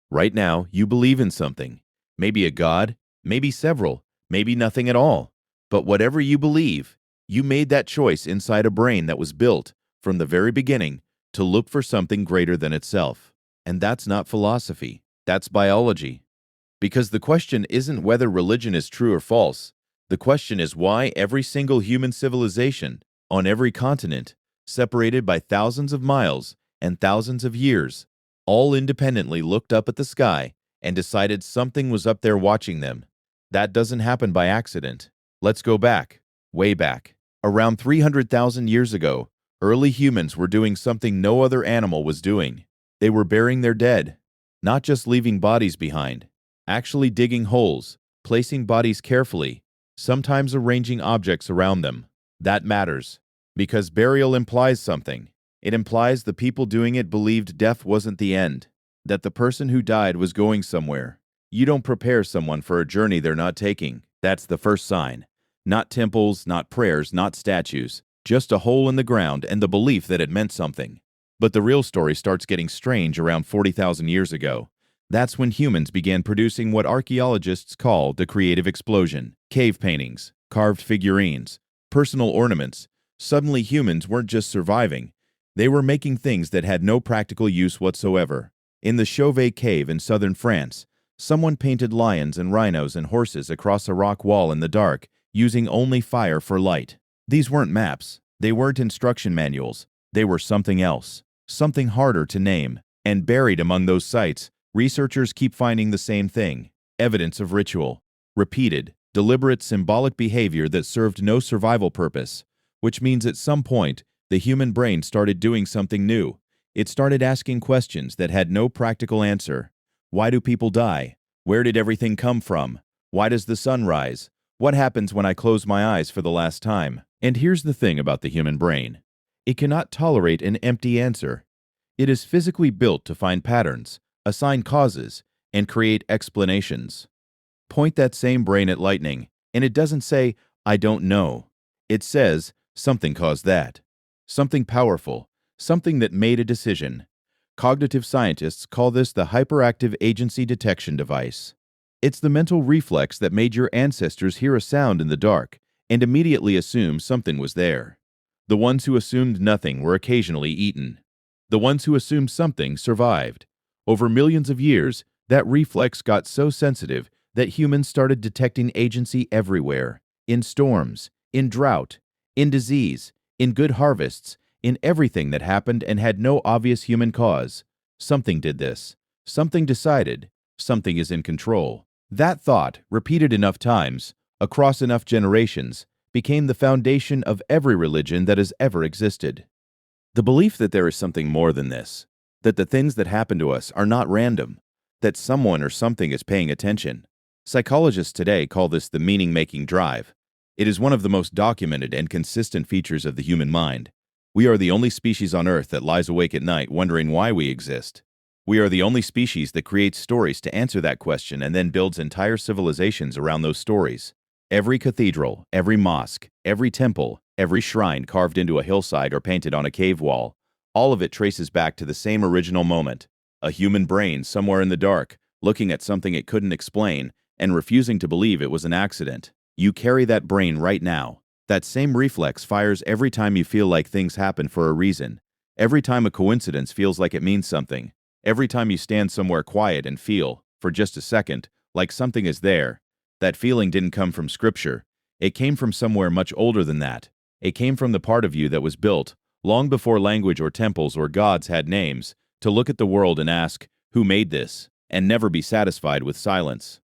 Right now, you believe in something. Maybe a god, maybe several, maybe nothing at all. But whatever you believe, you made that choice inside a brain that was built, from the very beginning, to look for something greater than itself. And that's not philosophy, that's biology. Because the question isn't whether religion is true or false. The question is why every single human civilization, on every continent, separated by thousands of miles and thousands of years, all independently looked up at the sky and decided something was up there watching them. That doesn't happen by accident. Let's go back, way back. Around 300,000 years ago, early humans were doing something no other animal was doing. They were burying their dead, not just leaving bodies behind, actually digging holes, placing bodies carefully, sometimes arranging objects around them. That matters, because burial implies something. It implies the people doing it believed death wasn't the end, that the person who died was going somewhere. You don't prepare someone for a journey they're not taking. That's the first sign. Not temples, not prayers, not statues, just a hole in the ground and the belief that it meant something. But the real story starts getting strange around 40,000 years ago. That's when humans began producing what archaeologists call the creative explosion. Cave paintings, carved figurines, personal ornaments. Suddenly humans weren't just surviving. They were making things that had no practical use whatsoever. In the Chauvet Cave in southern France, someone painted lions and rhinos and horses across a rock wall in the dark, using only fire for light. These weren't maps. They weren't instruction manuals. They were something else, something harder to name. And buried among those sites, researchers keep finding the same thing: evidence of ritual, repeated, deliberate symbolic behavior that served no survival purpose, which means at some point, the human brain started doing something new. It started asking questions that had no practical answer. Why do people die? Where did everything come from? Why does the sun rise? What happens when I close my eyes for the last time? And here's the thing about the human brain. It cannot tolerate an empty answer. It is physically built to find patterns, assign causes, and create explanations. Point that same brain at lightning, and it doesn't say, "I don't know." It says, "Something caused that." Something powerful, something that made a decision. Cognitive scientists call this the hyperactive agency detection device. It's the mental reflex that made your ancestors hear a sound in the dark and immediately assume something was there. The ones who assumed nothing were occasionally eaten. The ones who assumed something survived. Over millions of years, that reflex got so sensitive that humans started detecting agency everywhere: in storms, in drought, in disease, in good harvests, in everything that happened and had no obvious human cause. Something did this. Something decided. Something is in control. That thought, repeated enough times, across enough generations, became the foundation of every religion that has ever existed. The belief that there is something more than this, that the things that happen to us are not random, that someone or something is paying attention. Psychologists today call this the meaning-making drive. It is one of the most documented and consistent features of the human mind. We are the only species on Earth that lies awake at night wondering why we exist. We are the only species that creates stories to answer that question and then builds entire civilizations around those stories. Every cathedral, every mosque, every temple, every shrine carved into a hillside or painted on a cave wall, all of it traces back to the same original moment: a human brain somewhere in the dark, looking at something it couldn't explain and refusing to believe it was an accident. You carry that brain right now. That same reflex fires every time you feel like things happen for a reason. Every time a coincidence feels like it means something. Every time you stand somewhere quiet and feel, for just a second, like something is there. That feeling didn't come from scripture. It came from somewhere much older than that. It came from the part of you that was built, long before language or temples or gods had names, to look at the world and ask, "Who made this?" and never be satisfied with silence.